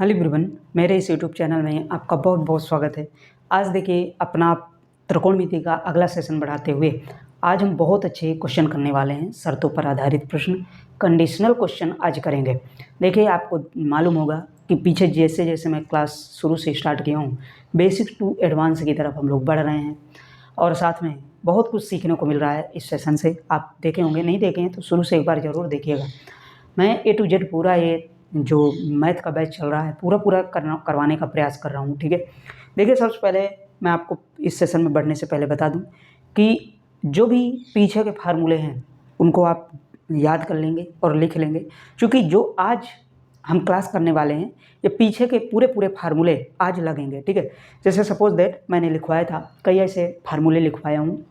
Hello everyone, मेरे इस YouTube channel में आपका बहुत बहुत स्वागत है। आज देखिए अपना त्रिकोणमिति का अगला सेशन बढ़ाते हुए आज हम बहुत अच्छे क्वेश्चन करने वाले हैं। शर्तों पर आधारित प्रश्न, कंडीशनल क्वेश्चन आज करेंगे। देखिए आपको मालूम होगा कि पीछे जैसे जैसे मैं क्लास शुरू से स्टार्ट किया हूँ, बेसिक टू एडवांस की तरफ हम लोग बढ़ रहे हैं और साथ में बहुत कुछ सीखने को मिल रहा है इस सेशन से। आप देखे होंगे, नहीं देखे हैं तो शुरू से एक बार ज़रूर देखिएगा। मैं ए टू जेड पूरा ये जो मैथ का बैच चल रहा है पूरा करवाने का प्रयास कर रहा हूँ, ठीक है। देखिए सबसे पहले मैं आपको इस सेशन में बढ़ने से पहले बता दूं कि जो भी पीछे के फार्मूले हैं उनको आप याद कर लेंगे और लिख लेंगे, क्योंकि जो आज हम क्लास करने वाले हैं ये पीछे के पूरे फार्मूले आज लगेंगे, ठीक है। जैसे सपोज दैट मैंने लिखवाया था, कई ऐसे फार्मूले लिखवाया हूँ,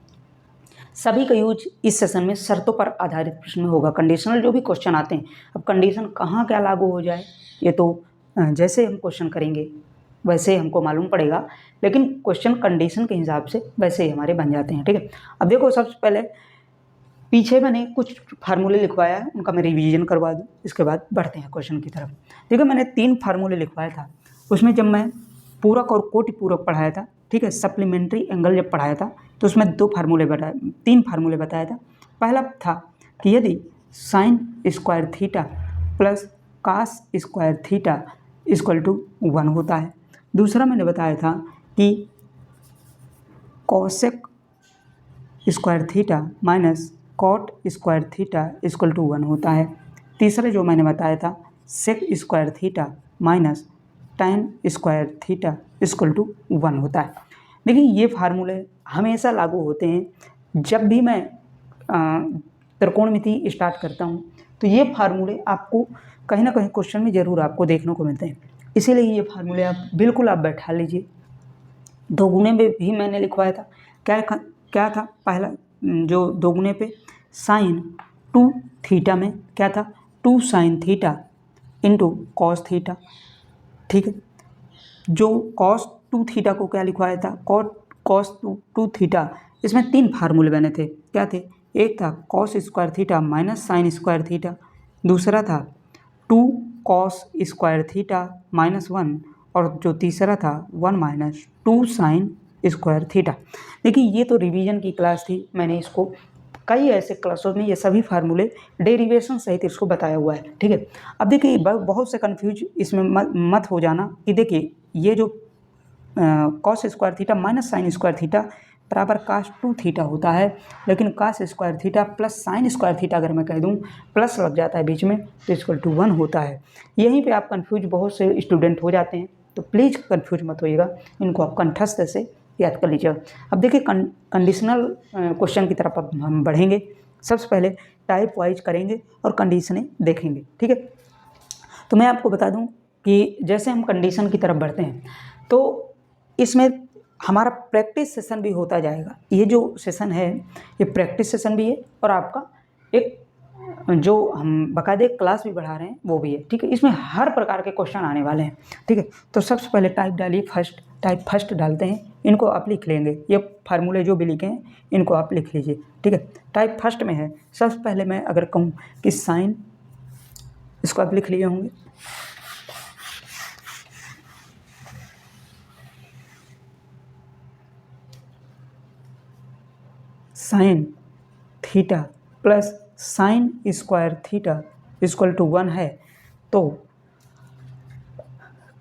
सभी का यूज इस सेशन में शर्तों पर आधारित प्रश्न में होगा। कंडीशनल जो भी क्वेश्चन आते हैं, अब कंडीशन कहाँ क्या लागू हो जाए ये तो जैसे हम क्वेश्चन करेंगे वैसे हमको मालूम पड़ेगा, लेकिन क्वेश्चन कंडीशन के हिसाब से वैसे ही हमारे बन जाते हैं, ठीक है। अब देखो सबसे पहले पीछे मैंने कुछ फार्मूले लिखवाया है, उनका मैं रिवीजन करवा दूँ, इसके बाद बढ़ते हैं क्वेश्चन की तरफ। देखो मैंने 3 फार्मूले लिखवाया था, उसमें जब मैं पूरक और कोटि पूरक पढ़ाया था, ठीक है, सप्लीमेंट्री एंगल जब पढ़ाया था तो उसमें 3 फार्मूले बताया था। पहला था कि यदि sine square theta plus cos square theta equal to 1 होता है। दूसरा मैंने बताया था कि cosec square theta minus cot square theta equal to 1 होता है। तीसरा जो मैंने बताया था sec square theta minus tan square theta equal to 1 होता है। देखिए ये फार्मूले हमेशा लागू होते हैं जब भी मैं त्रिकोणमिति स्टार्ट करता हूँ, तो ये फार्मूले आपको कहीं ना कहीं क्वेश्चन में ज़रूर आपको देखने को मिलते हैं। इसीलिए ये फार्मूले आप बिल्कुल आप बैठा लीजिए। दोगुने में भी मैंने लिखवाया था, क्या था पहला जो दोगुने पे साइन 2 थीटा में क्या था 2 sine theta into cos theta, ठीक है। जो कॉस 2 थीटा को क्या लिखवाया था कॉस 2 थीटा, इसमें 3 फार्मूले बने थे, क्या थे, एक था cos square theta minus sine square theta, दूसरा था 2 कॉस स्क्वायर थीटा माइनस 1 और जो तीसरा था 1 माइनस 2 साइन स्क्वायर थीटा। देखिए ये तो रिवीजन की क्लास थी, मैंने इसको कई ऐसे क्लासों में ये सभी फार्मूले डेरिवेशन सहित इसको बताया हुआ है, ठीक है। अब देखिए बहुत से कन्फ्यूज इसमें मत हो जाना कि देखिए ये जो cos square theta minus sine square theta बराबर कास 2 थीटा होता है, लेकिन cos square theta plus sine square theta अगर मैं कह दूं प्लस लग जाता है बीच में तो इक्वल टू 1 होता है। यहीं पे आप कन्फ्यूज बहुत से स्टूडेंट हो जाते हैं, तो प्लीज़ कन्फ्यूज मत होइएगा, इनको आप कंठस्थ से याद कर लीजिएगा। अब देखिए कंडीशनल क्वेश्चन की तरफ अब हम बढ़ेंगे। सबसे पहले टाइप वाइज करेंगे और कंडीशनें देखेंगे, ठीक है। तो मैं आपको बता दूं कि जैसे हम कंडीशन की तरफ बढ़ते हैं तो इसमें हमारा प्रैक्टिस सेशन भी होता जाएगा। ये जो सेशन है ये प्रैक्टिस सेशन भी है और आपका एक जो हम बाकायदे क्लास भी बढ़ा रहे हैं वो भी है, ठीक है। इसमें हर प्रकार के क्वेश्चन आने वाले हैं, ठीक है। तो सबसे पहले टाइप डालिए, टाइप फर्स्ट डालते हैं, इनको आप लिख लेंगे, ये फार्मूले जो भी लिखे हैं इनको आप लिख लीजिए, ठीक है। टाइप फर्स्ट में है, सबसे पहले मैं अगर कहूँ कि साइन, इसको आप लिख लिए होंगे, sine theta plus sine square theta equal to 1 है, तो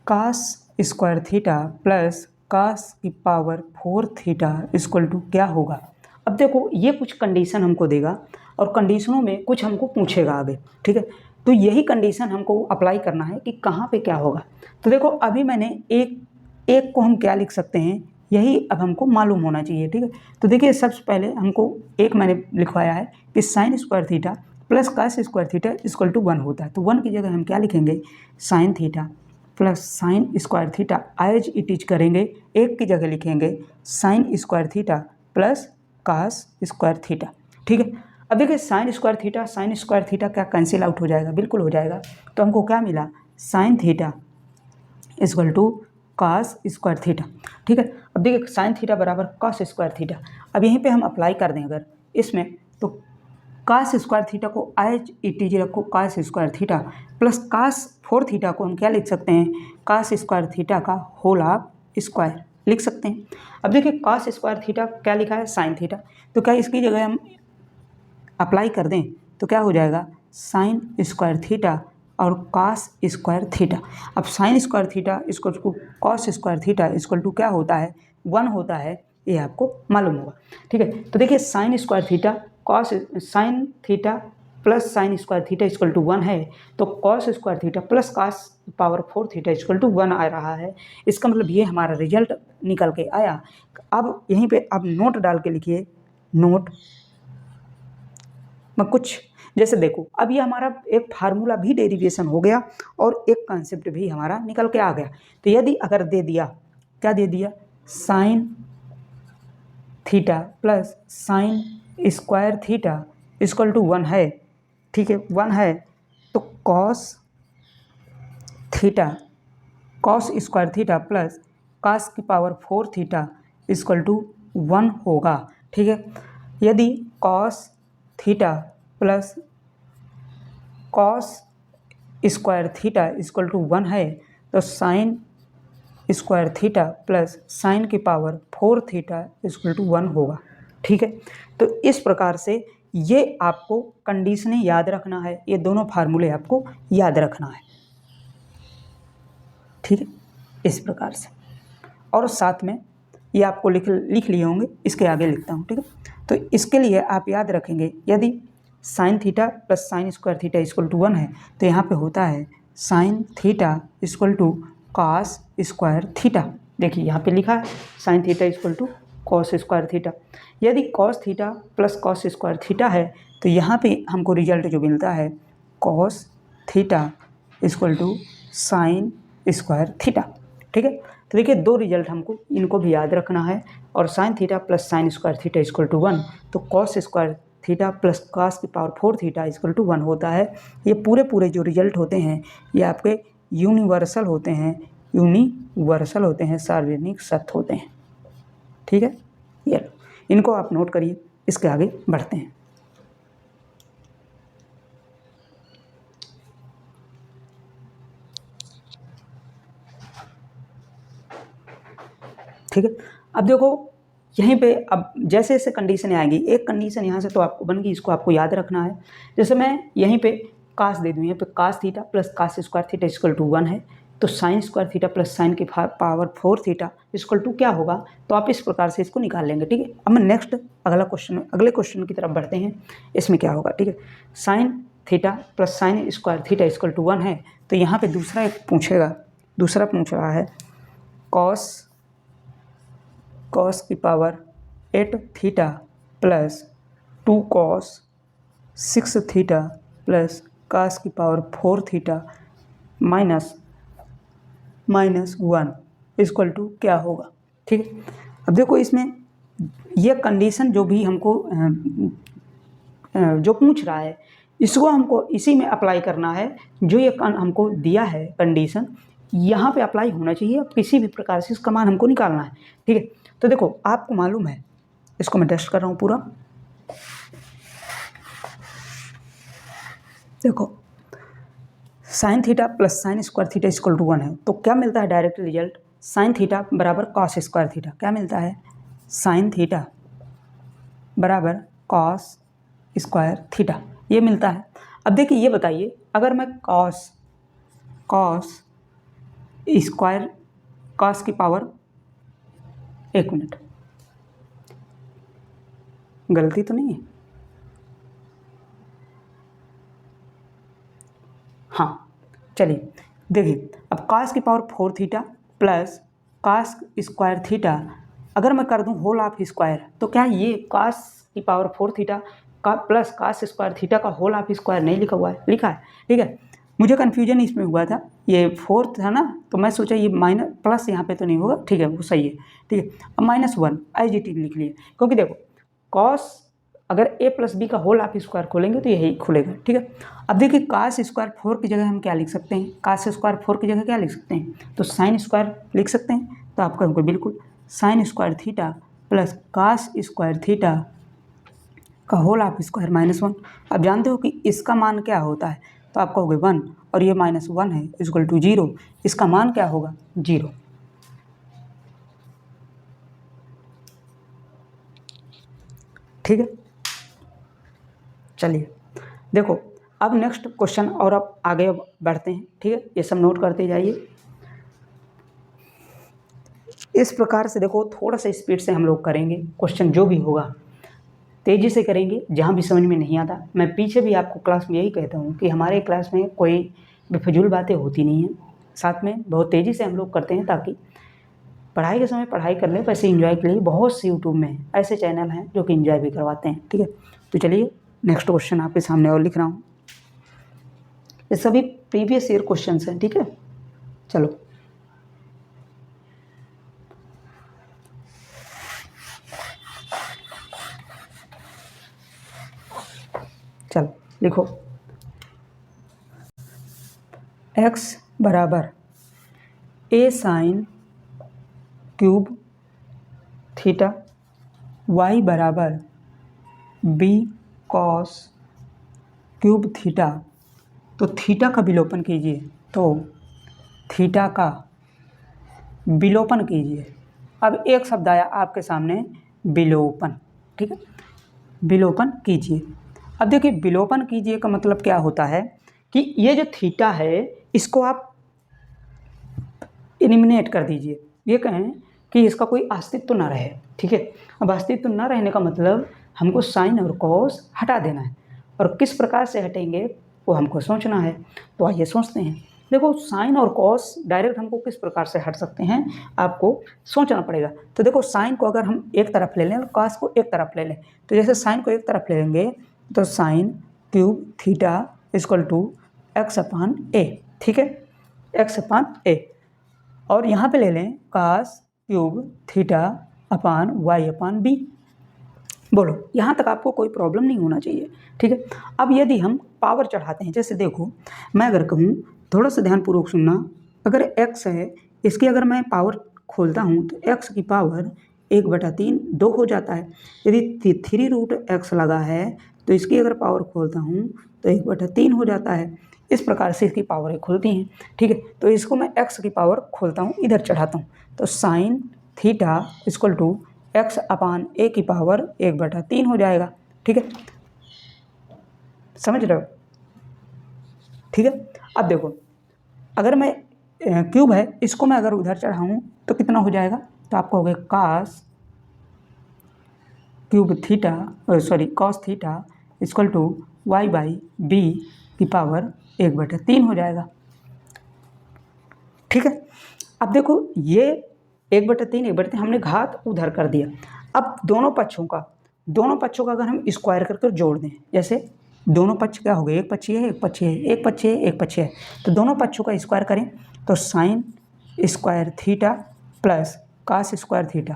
cos square theta plus cos की पावर 4 थीटा इक्वल टू क्या होगा। अब देखो ये कुछ कंडीशन हमको देगा और कंडीशनों में कुछ हमको पूछेगा आगे, ठीक है। तो यही कंडीशन हमको अप्लाई करना है कि कहाँ पे क्या होगा। तो देखो अभी मैंने एक को हम क्या लिख सकते हैं, यही अब हमको मालूम होना चाहिए, ठीक है। तो देखिए सबसे पहले हमको एक मैंने लिखवाया है कि sine square theta plus cos square theta equal to 1 होता है, तो 1 की जगह हम क्या लिखेंगे sine theta plus sine square theta as it is करेंगे, एक की जगह लिखेंगे sine square theta plus cos square theta, ठीक है। अब देखिए साइन स्क्वायर थीटा क्या कैंसिल आउट हो जाएगा, बिल्कुल हो जाएगा। तो हमको क्या मिला sine theta equal to cos square theta, ठीक है। अब देखिए साइन थीटा बराबर कास स्क्वायर थीटा, अब यहीं पे हम अप्लाई कर दें अगर इसमें, तो कास स्क्वायर थीटा को एज इट इज रखो, cos square theta plus cos 4 theta को हम क्या लिख सकते हैं, कास स्क्वायर थीटा का होल ऑफ स्क्वायर लिख सकते हैं। अब देखिए कास स्क्वायर थीटा क्या लिखा है, साइन थीटा, तो क्या इसकी जगह हम अप्लाई कर दें तो क्या हो जाएगा, साइन स्क्वायर थीटा और कास स्क्वायर थीटा। अब sine square theta equal to cos square theta equal to क्या होता है, 1 होता है, ये आपको मालूम होगा। ठीक है, तो देखिए sine square theta cos sine theta plus sine square theta equal to 1 है, तो cos square theta plus cos power 4 theta equal to 1 आ रहा है। इसका मतलब ये हमारा रिजल्ट निकल के आया। अब यहीं पे आप नोट डाल के लिखिए, नोट में कुछ जैसे देखो, अब ये हमारा एक फार्मूला भी डेरिवेशन हो गया और एक कॉन्सेप्ट भी हमारा निकल के आ गया। तो यदि अगर दे दिया, क्या दे दिया, sine theta plus sine square theta equal to 1 है, ठीक है 1 है, तो cos theta cos square theta plus cos की पावर 4 थीटा इक्वल टू 1 होगा। ठीक है, यदि cos theta plus cos square theta equal to 1 है, तो sine square theta plus sine की पावर 4 थीटा इक्वल टू 1 होगा। ठीक है, तो इस प्रकार से ये आपको कंडीशनें याद रखना है, ये दोनों फार्मूले आपको याद रखना है। ठीक है, इस प्रकार से, और साथ में ये आपको लिख लिए होंगे, इसके आगे लिखता हूँ। ठीक है, तो इसके लिए आप याद रखेंगे, यदि sine theta plus sine square theta equal to 1 है, तो यहाँ पे होता है sine theta equal to cos square theta. देखिए यहाँ पे लिखा है sine theta equal to cos square theta. यदि cos theta plus cos square theta है, तो यहाँ पे हमको रिजल्ट जो मिलता है cos theta equal to sine square theta. ठीक है, तो देखिए दो रिजल्ट हमको इनको भी याद रखना है, और sine theta plus sine square theta equal to 1, तो cos square theta plus cos की पावर 4 थीटा इक्वल टू 1 होता है। ये पूरे जो रिजल्ट होते हैं ये आपके यूनिवर्सल होते हैं, सार्वजनिक सत्य होते हैं। ठीक है, ये इनको आप नोट करिए, इसके आगे बढ़ते हैं। ठीक है, अब देखो यहीं पे, अब जैसे जैसे कंडीशन आएगी, एक कंडीशन यहाँ से तो आपको बन गई, इसको आपको याद रखना है। जैसे मैं यहीं पे कास दे दूँ, यहाँ पे cos theta plus cos square theta equal to 1 है, तो sine square theta plus sine की पावर 4 थीटा इक्वल टू क्या होगा, तो आप इस प्रकार से इसको निकाल लेंगे। ठीक है, अब मैं नेक्स्ट अगले क्वेश्चन की तरफ बढ़ते हैं, इसमें क्या होगा। ठीक है, sine theta plus sine square theta equal to 1 है, तो यहाँ पे दूसरा पूछ रहा है कॉस की power 8 theta plus 2 cos 6 theta plus cos की power 4 theta minus 1 equal to क्या होगा। ठीक है, अब देखो इसमें ये कंडीशन जो भी हमको जो पूछ रहा है, इसको हमको इसी में अप्लाई करना है, जो ये हमको दिया है कंडीशन यहाँ पे अप्लाई होना चाहिए। अब किसी भी प्रकार से इसका मान हमको निकालना है। ठीक है, तो देखो आपको मालूम है, इसको मैं टेस्ट कर रहा हूँ पूरा। देखो sine theta plus sine square theta equal to 1 है, तो क्या मिलता है डायरेक्ट रिजल्ट, साइन थीटा बराबर कॉस स्क्वायर थीटा। क्या मिलता है, साइन थीटा बराबर कॉस स्क्वायर थीटा, ये मिलता है। अब देखिए ये बताइए, अगर मैं कॉस स्क्वायर कॉस की पावर, एक मिनट गलती तो नहीं है, हाँ चलिए देखिए, अब कॉस की power 4 theta plus cos square theta अगर मैं कर दूं होल ऑफ स्क्वायर, तो क्या ये कॉस की पावर 4 थीटा का प्लस कॉस स्क्वायर थीटा का होल ऑफ स्क्वायर नहीं लिखा हुआ है, लिखा है। ठीक है, मुझे कन्फ्यूजन इसमें हुआ था, ये 4 था ना, तो मैं सोचा ये माइनस प्लस यहाँ पे तो नहीं होगा। ठीक है, वो सही है। ठीक है, अब -1 एज इट इज लिख लिए, क्योंकि देखो कॉस अगर a प्लस बी का होल ऑफ स्क्वायर खोलेंगे तो यही खुलेगा। ठीक है, अब देखिए कास स्क्वायर 4 की जगह हम क्या लिख सकते हैं, कास स्क्वायर 4 की जगह क्या लिख सकते हैं, तो साइन स्क्वायर लिख सकते हैं। तो आपका हमको बिल्कुल sine square theta plus cos square theta का होल हाफ स्क्वायर -1। अब जानते हो कि इसका मान क्या होता है, तो आप कहोगे 1 और ये -1 है इक्वल टू 0, इसका मान क्या होगा 0। ठीक है, चलिए देखो अब नेक्स्ट क्वेश्चन और अब आगे बढ़ते हैं। ठीक है, ये सब नोट करते जाइए। इस प्रकार से देखो थोड़ा सा स्पीड से हम लोग करेंगे, क्वेश्चन जो भी होगा तेज़ी से करेंगे, जहाँ भी समझ में नहीं आता। मैं पीछे भी आपको क्लास में यही कहता हूँ कि हमारे क्लास में कोई बेफजूल बातें होती नहीं हैं, साथ में बहुत तेज़ी से हम लोग करते हैं ताकि पढ़ाई के समय पढ़ाई कर लें, वैसे एंजॉय के लिए बहुत से यूट्यूब में ऐसे चैनल हैं जो कि एंजॉय भी करवाते हैं। ठीक है, तो चलिए नेक्स्ट क्वेश्चन आपके सामने और लिख रहा हूँ। ये सभी प्रीवियस ईयर क्वेश्चन हैं। ठीक है, चलो चलो लिखो। x बराबर a sign cube theta, y बराबर b कॉस क्यूब थीटा। तो थीटा का विलोपन कीजिए, तो थीटा का विलोपन कीजिए। अब एक शब्द आया आपके सामने विलोपन। ठीक है, विलोपन कीजिए। अब देखिए विलोपन कीजिए का मतलब क्या होता है कि ये जो थीटा है इसको आप एलिमिनेट कर दीजिए, ये कहें कि इसका कोई अस्तित्व ना रहे। ठीक है, अब अस्तित्व ना रहने का मतलब हमको साइन और कॉस हटा देना है, और किस प्रकार से हटेंगे वो हमको सोचना है। तो आइए सोचते हैं। देखो साइन और कॉस डायरेक्ट हमको किस प्रकार से हट सकते हैं आपको सोचना पड़ेगा। तो देखो साइन को अगर हम एक तरफ ले लें और कॉस को एक तरफ ले लें, तो जैसे साइन को एक तरफ ले लेंगे तो sine cube theta equal to x upon a. ठीक है, एक्स अपान ए, और यहाँ पे ले लें cos cube theta upon y upon b. बोलो यहाँ तक आपको कोई प्रॉब्लम नहीं होना चाहिए। ठीक है, अब यदि हम पावर चढ़ाते हैं, जैसे देखो मैं अगर कहूँ, थोड़ा सा ध्यानपूर्वक सुनना, अगर x है इसकी अगर मैं पावर खोलता हूँ तो x की पावर 1/3 2 हो जाता है। यदि 3√x लगा है तो इसकी अगर पावर खोलता हूँ तो 1/3 हो जाता है। इस प्रकार से इसकी पावरें खुलती हैं। ठीक है, तो इसको मैं x की पावर खोलता हूँ, इधर चढ़ाता हूँ, तो sine theta equal to x upon a की पावर 1/3 हो जाएगा। ठीक है, समझ रहे हो। ठीक है, अब देखो अगर मैं क्यूब है इसको मैं अगर उधर चढ़ाऊँ तो कितना हो जाएगा, तो आप कहोगे cos cube theta cos theta equal to y by b की पावर 1/3 हो जाएगा। ठीक है, अब देखो ये 1/3 हमने घात उधर कर दिया। अब दोनों पक्षों का अगर हम स्क्वायर करके जोड़ दें, जैसे दोनों पक्ष क्या हो गए, एक पक्ष है एक पक्ष है एक पक्ष है एक पक्ष है, तो दोनों पक्षों का स्क्वायर करें तो sine square theta plus cos square theta,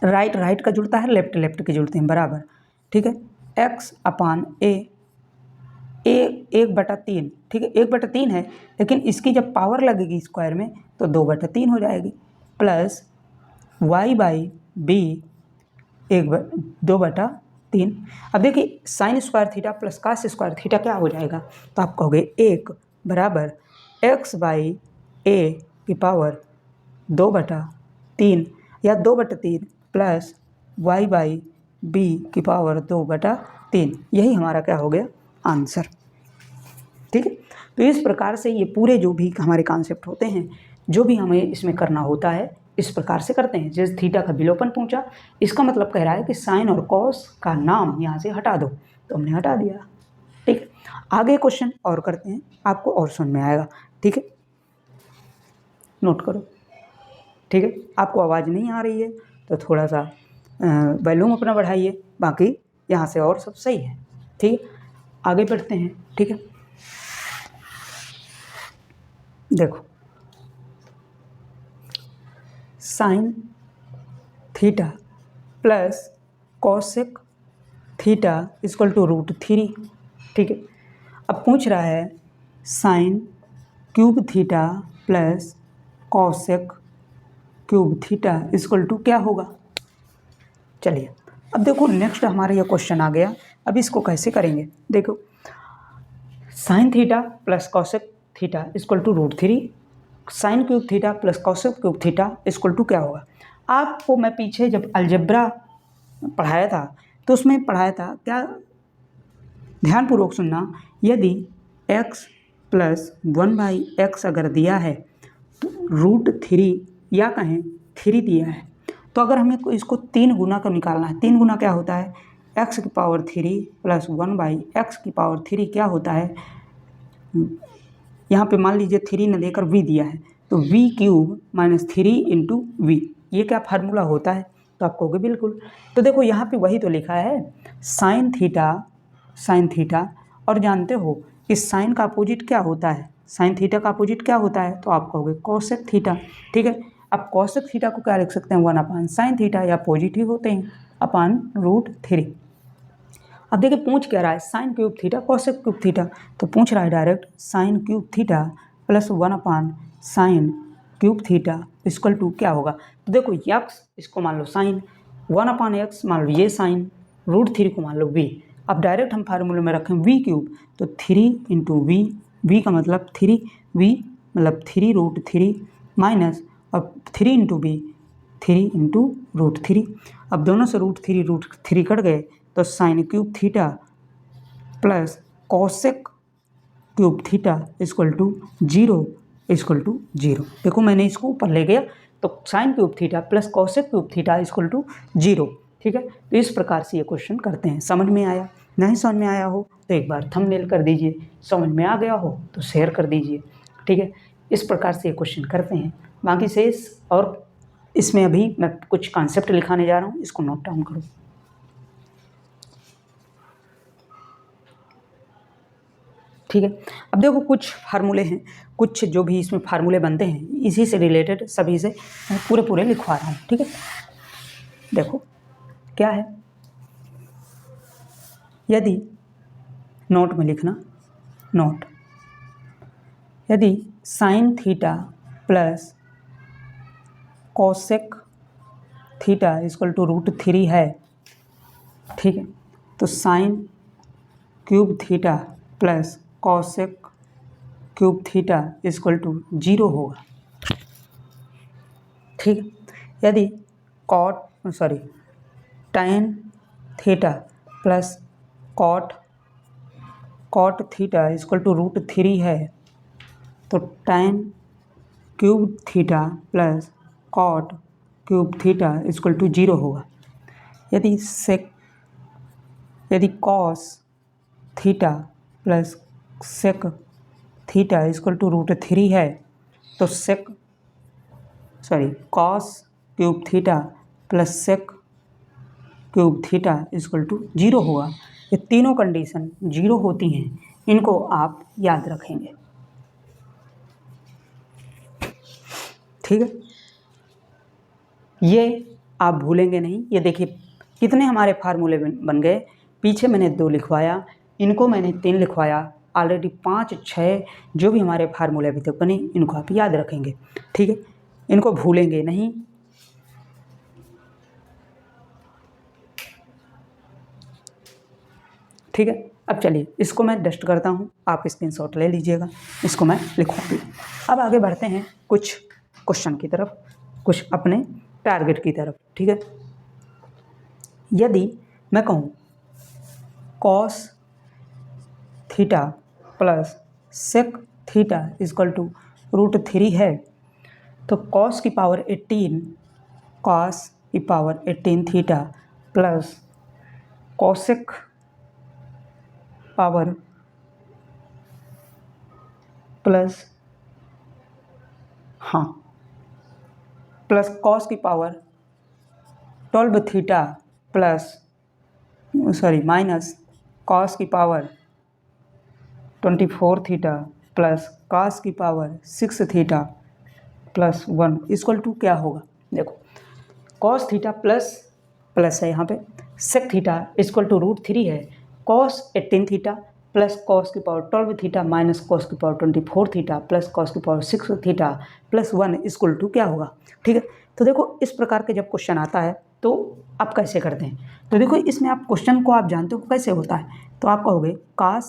right का जुड़ता है, लेफ्ट के जुड़ते हैं बराबर। ठीक है, एक्स अपान ए 1/3। ठीक है, 1/3 है, लेकिन इसकी जब पावर लगेगी स्क्वायर में तो 2/3 हो जाएगी, प्लस वाई बाई बी 2/3। अब देखिए sine square theta plus cos square theta क्या हो जाएगा, तो आप कहोगे 1 बराबर एक्स बाई ए की पावर 2/3 या 2/3 प्लस वाई बाई बी की पावर 2/3। यही हमारा क्या हो गया आंसर। ठीक है, तो इस प्रकार से ये पूरे जो भी हमारे कॉन्सेप्ट होते हैं, जो भी हमें इसमें करना होता है इस प्रकार से करते हैं। जैसे थीटा का विलोपन पूछा, इसका मतलब कह रहा है कि साइन और कॉस का नाम यहाँ से हटा दो, तो हमने हटा दिया। ठीक है, आगे क्वेश्चन और करते हैं, आपको और समझ में आएगा। ठीक है, नोट करो। ठीक है, आपको आवाज़ नहीं आ रही है तो थोड़ा सा वॉल्यूम अपना बढ़ाइए, बाकी यहाँ से और सब सही है। ठीक है, आगे बढ़ते हैं। ठीक है, देखो sine theta plus cosec theta equal to √3। ठीक है, अब पूछ रहा है sine cube theta plus cosec cube theta equal to क्या होगा। चलिए अब देखो नेक्स्ट हमारा ये क्वेश्चन आ गया। अब इसको कैसे करेंगे, देखो sine theta plus cosec theta equal to √3, sine cube theta plus cosec cube theta equal to क्या होगा। आपको मैं पीछे जब अलजेब्रा पढ़ाया था तो उसमें पढ़ाया था क्या, ध्यानपूर्वक सुनना, यदि x प्लस 1/x अगर दिया है तो √3 या कहें 3 दिया है, तो अगर हमें इसको 3 गुना का निकालना है, 3 गुना क्या होता है, x की पावर 3 प्लस 1/x की पावर 3 क्या होता है, यहाँ पे मान लीजिए 3 न लेकर v दिया है, तो v³ माइनस 3 इंटू वी, ये क्या फार्मूला होता है, तो आप कहोगे बिल्कुल। तो देखो यहाँ पे वही तो लिखा है साइन थीटा, और जानते हो कि साइन का अपोजिट क्या होता है, साइन थीटा का अपोजिट क्या होता है, तो आप कहोगे कॉसेक थीटा। ठीक है, अब कॉसेक थीटा को क्या लिख सकते हैं, 1/sin थीटा, या पॉजिटिव होते हैं अपान √3। अब देखिए पूछ क्या रहा है, sine cube theta cosec cube theta, तो पूछ रहा है direct sine cube theta plus 1/sin cube theta equal to क्या होगा। तो देखो यक्स इसको मान लो साइन, 1/x मान लो ये साइन, √3 को मान लो v। अब डायरेक्ट हम फार्मूले में रखें v³, तो 3 इंटू वी का मतलब 3, v मतलब 3√3 माइनस, अब 3 इंटू वी 3 इंटू √3। अब दोनों से √3 कट गए, तो sine cube theta plus cosec cube theta equal to 0 equal to 0। देखो मैंने इसको ऊपर ले गया, तो sine cube theta plus cosec cube theta equal to 0। ठीक है, तो इस प्रकार से ये क्वेश्चन करते हैं। समझ में आया, नहीं समझ में आया हो तो एक बार थंबनेल कर दीजिए, समझ में आ गया हो तो शेयर कर दीजिए। ठीक है, इस प्रकार से ये क्वेश्चन करते हैं। बाकी शेष, और इसमें अभी मैं कुछ कॉन्सेप्ट लिखाने जा रहा हूँ, इसको नोट डाउन करो। ठीक है, अब देखो कुछ फार्मूले हैं, कुछ जो भी इसमें फार्मूले बनते हैं इसी से रिलेटेड सभी से मैं पूरे लिखवा रहा हूँ। ठीक है, देखो क्या है, यदि नोट में लिखना, नोट, यदि sine theta plus cosec theta equal to √3 है, ठीक है, तो sine cube theta plus cosec cube theta equal to 0 होगा। ठीक है, यदि tan theta plus cot theta equal to √3 है, तो tan cube theta plus cot cube theta equal to 0 होगा। यदि cos theta plus sec theta equal to √3 है, तो cos cube theta plus sec cube theta equal to 0 होगा। ये तीनों condition 0 होती हैं, इनको आप याद रखेंगे। ठीक है, ये आप भूलेंगे नहीं। ये देखिए कितने हमारे फार्मूले बन गए, पीछे मैंने 2 लिखवाया, इनको मैंने 3 लिखवाया, ऑलरेडी 5 6 जो भी हमारे फार्मूले अभी तक बने, इनको आप याद रखेंगे। ठीक है, इनको भूलेंगे नहीं। ठीक है, अब चलिए इसको मैं डस्ट करता हूँ, आप स्क्रीनशॉट ले लीजिएगा, इसको मैं लिखवा दूँ। अब आगे बढ़ते हैं कुछ क्वेश्चन की तरफ, कुछ अपने टारगेट की तरफ। ठीक है, यदि मैं कहूँ cos theta plus sec theta equal to √3 है, तो कॉस की power 18 theta plus cosec power plus cos की पावर 12 थीटा माइनस कॉस की पावर 24 थीटा प्लस कॉस की power 6 theta plus 1 equal to क्या होगा। देखो कॉस थीटा प्लस है, यहाँ पे सेक थीटा इक्वल टू √3 है, कॉस 18 थीटा प्लस कॉस की पावर 12 थीटा माइनस कॉस की पावर 24 थीटा प्लस कॉस की power 6 theta plus 1 equal to क्या होगा। ठीक है, तो देखो इस प्रकार के जब क्वेश्चन आता है तो आप कैसे करते हैं? तो देखो इसमें आप क्वेश्चन को आप जानते हो कैसे होता है, तो आप कहोगे cos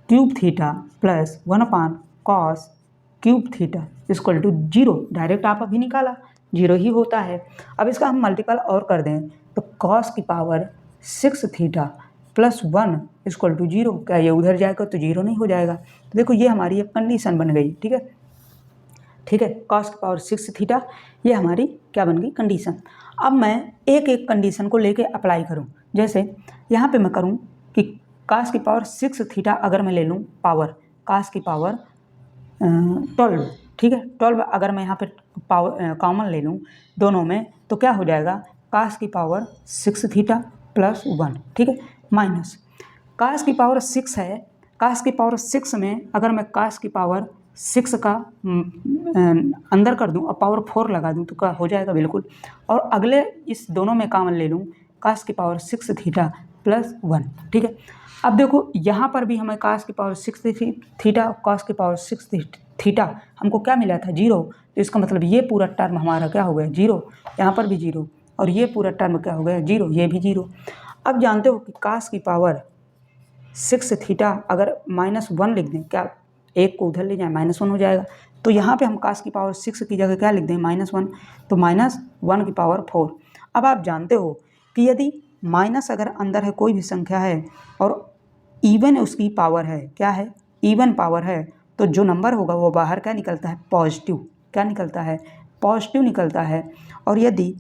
cube theta plus 1/cos cube theta equal to 0। Direct आप अभी निकाला 0 ही होता है। अब इसका हम मल्टीपल और कर दें तो cos की power 6 theta plus 1 equal to 0। क्या ये उधर जाएगा तो 0 नहीं हो जाएगा। तो देखो ये हमारी एक कंडीशन बन गई, ठीक है, ठीक है, cos की पावर 6 थीटा ये हमारी क्या बन गई कंडीशन। अब मैं एक एक कंडीशन को लेके अप्लाई करूं, जैसे यहाँ पे मैं करूं कि cos की पावर 6 थीटा अगर मैं ले लूं पावर cos की पावर 12, ठीक है, 12 अगर मैं यहाँ पे पावर कॉमन ले लूँ दोनों में तो क्या हो जाएगा cos की पावर 6 थीटा प्लस 1, ठीक है, माइनस cos की पावर 6 है, cos की पावर 6 में अगर मैं cos की पावर 6 का अंदर कर दूं और पावर 4 लगा दूं तो क्या हो जाएगा बिल्कुल। और अगले इस दोनों में कॉमन ले लूं cos की पावर 6 थीटा प्लस 1, ठीक है। अब देखो यहाँ पर भी हमें cos की पावर 6 थीटा cos की पावर 6 थीटा हमको क्या मिला था 0, तो इसका मतलब ये पूरा टर्म हमारा क्या हो गया 0, यहाँ पर भी 0 और ये पूरा टर्म क्या हो गया 0, ये भी 0। अब जानते हो कि cos की पावर 6 थीटा अगर -1 लिख दें, क्या एक को उधर ले जाए -1 हो जाएगा, तो यहाँ पे हम cos की पावर 6 की जगह क्या लिख दें -1, तो -1 की पावर 4। अब आप जानते हो कि यदि माइनस अगर अंदर है कोई भी संख्या है और इवन उसकी पावर है, क्या है इवन पावर है, तो जो नंबर होगा वो बाहर क्या निकलता है पॉजिटिव, क्या निकलता है पॉजिटिव निकलता है। और यदि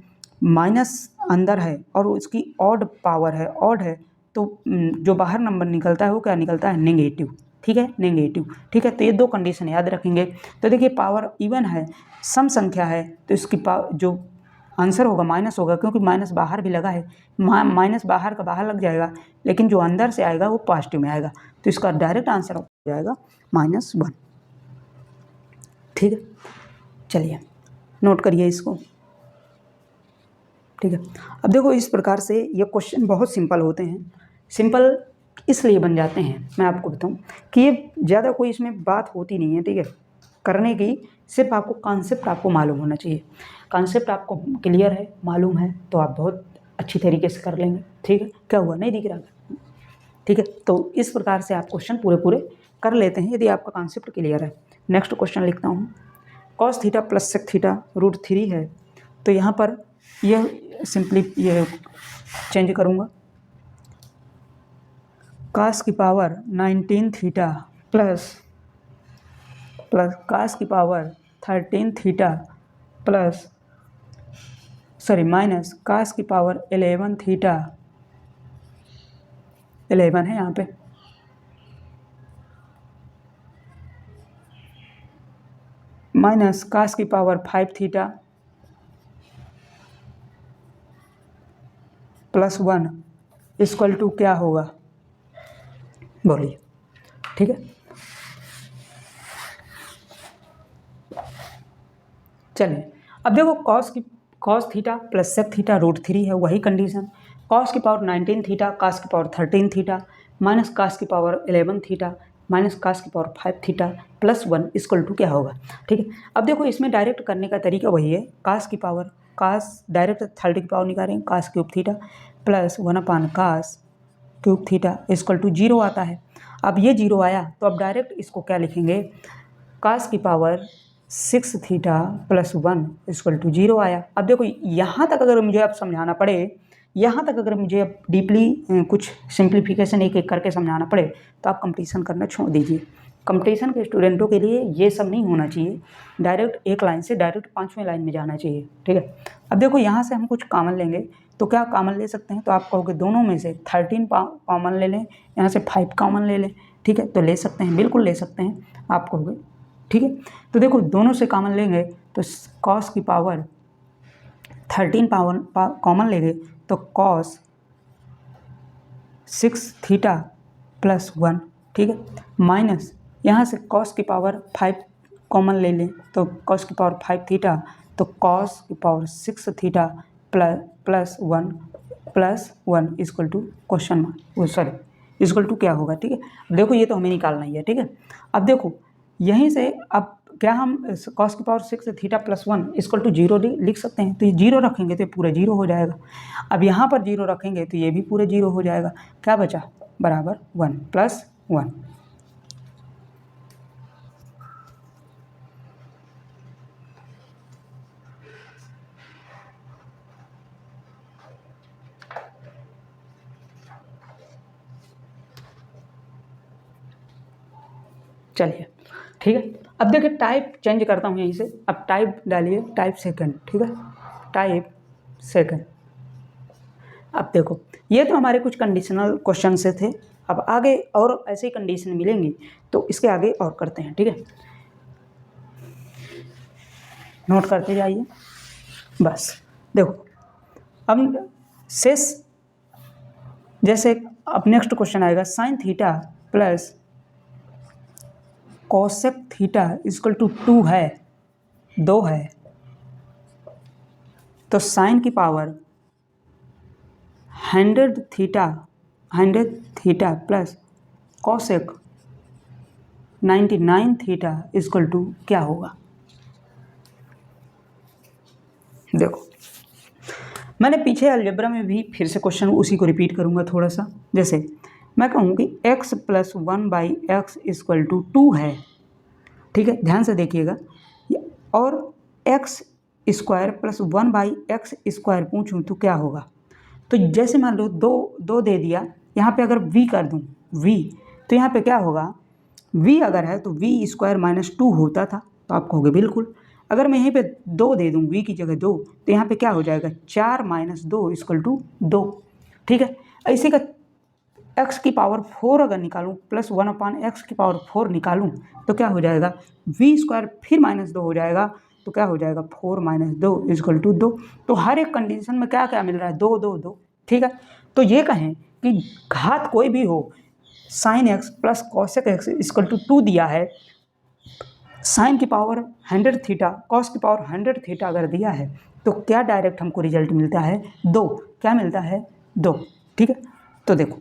माइनस अंदर है और उसकी ऑड पावर है, ऑड है, तो जो बाहर नंबर निकलता है वो क्या निकलता है नेगेटिव, ठीक है, नेगेटिव, ठीक है। तो ये दो कंडीशन याद रखेंगे। तो देखिए पावर इवन है, सम संख्या है, तो इसकी जो आंसर होगा माइनस होगा, क्योंकि माइनस बाहर भी लगा है, माइनस बाहर का बाहर लग जाएगा, लेकिन जो अंदर से आएगा वो पॉजिटिव में आएगा, तो इसका डायरेक्ट आंसर हो जाएगा -1, ठीक है। चलिए नोट करिए इसको, ठीक है। अब देखो इस प्रकार से ये क्वेश्चन बहुत सिंपल होते हैं। सिंपल इसलिए बन जाते हैं, मैं आपको बताऊं कि ये ज़्यादा कोई इसमें बात होती नहीं है, ठीक है, करने की, सिर्फ आपको कॉन्सेप्ट आपको मालूम होना चाहिए। कॉन्सेप्ट आपको क्लियर है, मालूम है, तो आप बहुत अच्छी तरीके से कर लेंगे, ठीक है। क्या हुआ नहीं दिख रहा, ठीक है। तो इस प्रकार से आप क्वेश्चन पूरे पूरे कर लेते हैं यदि आपका कॉन्सेप्ट क्लियर है। नेक्स्ट क्वेश्चन लिखता हूँ, cos theta plus sec theta √3 है, तो यहाँ पर यह सिंपली ये चेंज करूँगा, cos की पावर 19 थीटा प्लस cos की power 13 theta plus minus cos की पावर 11 थीटा, 11 है यहाँ पे, माइनस cos की power 5 theta plus 1 equal to क्या होगा बोलिए, ठीक है। चलिए अब देखो cos theta plus sec theta √3 है, वही कंडीशन, cos की पावर 19 थीटा cos की पावर 13 थीटा माइनस cos की पावर 11 थीटा माइनस cos की power 5 theta plus 1 equal to क्या होगा, ठीक है। अब देखो इसमें डायरेक्ट करने का तरीका वही है, cos डायरेक्ट 30 की पावर निकालेंगे, cos cube theta plus 1/cos cube theta equal to 0 आता है। अब ये 0 आया तो अब डायरेक्ट इसको क्या लिखेंगे, cos की power 6 theta plus 1 equal to 0 आया। अब देखो यहाँ तक अगर मुझे अब समझाना पड़े, यहाँ तक अगर मुझे अब डीपली कुछ सिंप्लीफिकेशन एक एक करके समझाना पड़े तो आप कंपटीशन करना छोड़ दीजिए। कंपटीशन के स्टूडेंटों के लिए ये सब नहीं होना चाहिए, डायरेक्ट एक लाइन से डायरेक्ट 5वें लाइन में जाना चाहिए, ठीक है। अब देखो यहाँ से हम कुछ कॉमन लेंगे, तो क्या कॉमन ले सकते हैं, तो आप कहोगे दोनों में से 13 कॉमन ले लें, यहाँ से 5 कॉमन ले लें, ठीक है, तो ले सकते हैं, बिल्कुल ले सकते हैं, आप कहोगे, ठीक है। तो देखो दोनों से कॉमन लेंगे तो cos की पावर 13 कॉमन लेंगे तो cos 6 थीटा प्लस 1, ठीक है, माइनस यहाँ से cos की पावर 5 कॉमन ले लें तो cos की पावर 5 थीटा, तो cos की power 6 theta plus 1 equal to question mark, equal to क्या होगा, ठीक है। देखो ये तो हमें निकालना ही है, ठीक है। अब देखो यहीं से अब क्या हम cos की power 6 theta plus 1 equal to 0 लिख सकते हैं? तो ये 0 रखेंगे तो ये पूरा 0 हो जाएगा। अब यहाँ पर 0 रखेंगे तो ये भी पूरे 0 हो जाएगा। क्या बचा? बराबर 1 प्लस 1। चलिए ठीक है। अब देखिए टाइप चेंज करता हूँ यहीं से। अब टाइप डालिए, टाइप सेकंड, ठीक है, टाइप सेकंड। अब देखो ये तो हमारे कुछ कंडीशनल क्वेश्चन से थे। अब आगे और ऐसे ही कंडीशन मिलेंगी तो इसके आगे और करते हैं, ठीक है। नोट करते जाइए बस। देखो अब शेष, जैसे अब नेक्स्ट क्वेश्चन आएगा sine theta plus cosec theta equal to 2 है, 2 है, तो साइन की power 100 theta plus cosec 99 theta equal to क्या होगा? देखो मैंने पीछे अलजेब्रा में भी फिर से क्वेश्चन उसी को रिपीट करूंगा थोड़ा सा। जैसे मैं कहूँ कि x plus 1/x equal to 2 है, ठीक है, ध्यान से देखिएगा। और x square plus 1/x square पूछूँ तो क्या होगा? तो जैसे मान लो 2 दे दिया, यहाँ पे अगर v कर दूँ v, तो यहाँ पे क्या होगा? v अगर है तो v स्क्वायर माइनस 2 होता था, तो आप कहोगे बिल्कुल। अगर मैं यहीं पे 2 दे दूँ v की जगह 2, तो यहाँ पे क्या हो जाएगा? 4 माइनस 2 इक्वल टू 2, ठीक है। इसी का x की पावर 4 अगर निकालूं प्लस 1/x की पावर 4 निकालूं तो क्या हो जाएगा? v स्क्वायर फिर माइनस 2 हो जाएगा, तो क्या हो जाएगा? 4 माइनस 2 इक्वल टू 2। तो हर एक कंडीशन में क्या क्या मिल रहा है? 2 2 2, ठीक है। तो ये कहें कि घात कोई भी हो, sine x plus cosec x equal to 2 दिया है, साइन की पावर 100 थीटा, कॉस की पावर 100 थीटा अगर दिया है, तो क्या डायरेक्ट हमको रिजल्ट मिलता है? 2। क्या मिलता है? 2, ठीक है। तो देखो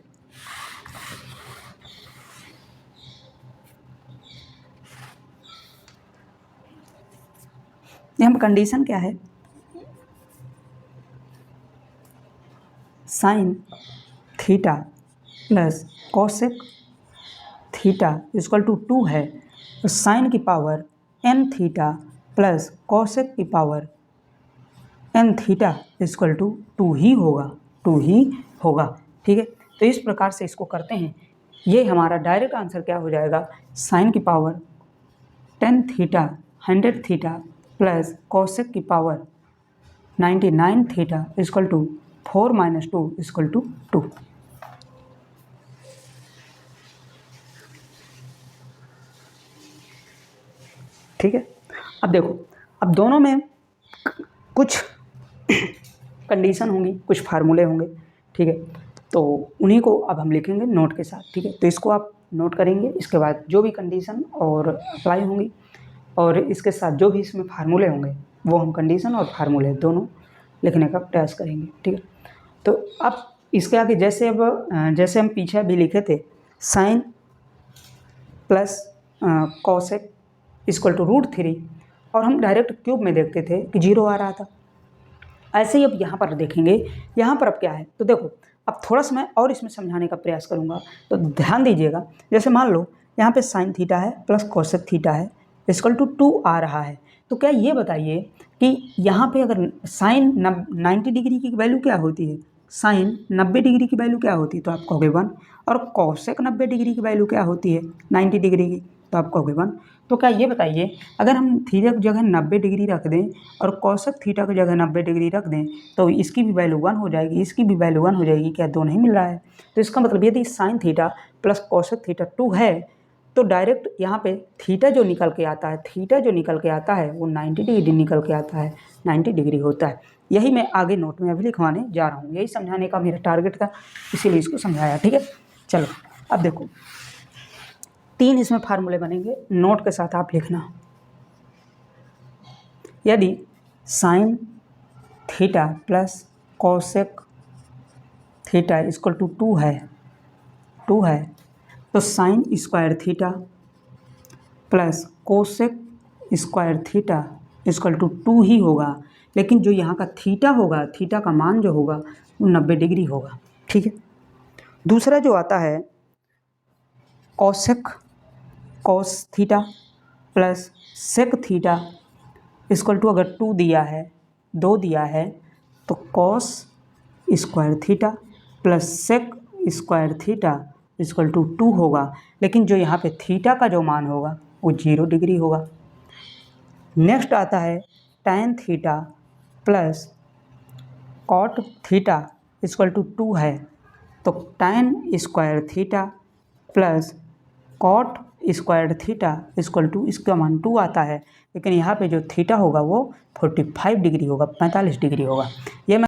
यहाँ पर कंडीशन क्या है? Sine theta plus cosec theta equal to 2 है, तो साइन की power n theta plus cosec की power n theta equal to 2 ही होगा, 2 ही होगा, ठीक है। तो इस प्रकार से इसको करते हैं। ये हमारा डायरेक्ट आंसर क्या हो जाएगा? साइन की power 10 theta 100 theta plus cosec की power 99 theta equal to 4 minus 2 equal to 2। ठीक है। अब देखो, अब दोनों में कुछ कंडीशन होंगी, कुछ फार्मूले होंगे, ठीक है। तो उन्हीं को अब हम लिखेंगे नोट के साथ, ठीक है। तो इसको आप नोट करेंगे, इसके बाद जो भी कंडीशन और अप्लाई होंगी और इसके साथ जो भी इसमें फार्मूले होंगे वो हम कंडीशन और फार्मूले दोनों लिखने का प्रयास करेंगे, ठीक है। तो अब इसके आगे जैसे हम पीछे अभी लिखे थे sine plus cosec equal to √3, और हम डायरेक्ट क्यूब में देखते थे कि 0 आ रहा था। ऐसे ही अब यहाँ पर देखेंगे, यहाँ पर अब क्या है? तो देखो अब थोड़ा सा मैं और इसमें समझाने का प्रयास करूँगा, तो ध्यान दीजिएगा। जैसे मान लो यहाँ पे साइन थीटा है प्लस कोसेक थीटा है इक्वल टू 2 आ रहा है, तो क्या ये बताइए कि यहाँ पे अगर साइन 90 डिग्री की वैल्यू क्या होती है? साइन 90 डिग्री की वैल्यू क्या होती है? तो आप कहोगे 1। और कोसेक 90 डिग्री की वैल्यू क्या होती है? 90 डिग्री की, तो आप कहोगे 1। तो क्या ये बताइए, अगर हम थीटा की जगह 90 डिग्री रख दें और कोसेक थीटा की जगह 90 डिग्री रख दें, तो इसकी भी वैल्यू 1 हो जाएगी, इसकी भी वैल्यू 1 हो जाएगी। क्या दो नहीं मिल रहा है? तो इसका मतलब यदि sine theta plus cosec theta 2 है, तो डायरेक्ट यहाँ पे थीटा जो निकल के आता है वो 90 डिग्री निकल के आता है, 90 डिग्री होता है। यही मैं आगे नोट में अभी लिखवाने जा रहा हूँ, यही समझाने का मेरा टारगेट था, इसीलिए इसको समझाया, ठीक है। चलो अब देखो 3 इसमें फार्मूले बनेंगे, नोट के साथ आप लिखना। यदि sine theta plus cosec theta equal to 2 है, तो sine square theta plus cosec square theta equal to 2 ही होगा, लेकिन जो यहाँ का थीटा होगा, थीटा का मान जो होगा वो 90 डिग्री होगा। ठीक है। दूसरा जो आता है cosec cos theta plus sec theta equal to, अगर 2 दिया है, 2 दिया है, तो cos square theta plus sec square theta equal to 2 होगा, लेकिन जो यहाँ पे थीटा का जो मान होगा वो 0 डिग्री होगा। नेक्स्ट आता है tan theta plus cot theta equal to 2 है, तो tan square theta plus cot square theta equal to, इसका मान 2 आता है, लेकिन यहाँ पे जो थीटा होगा वो 45 डिग्री होगा, 45 डिग्री होगा। ये मैं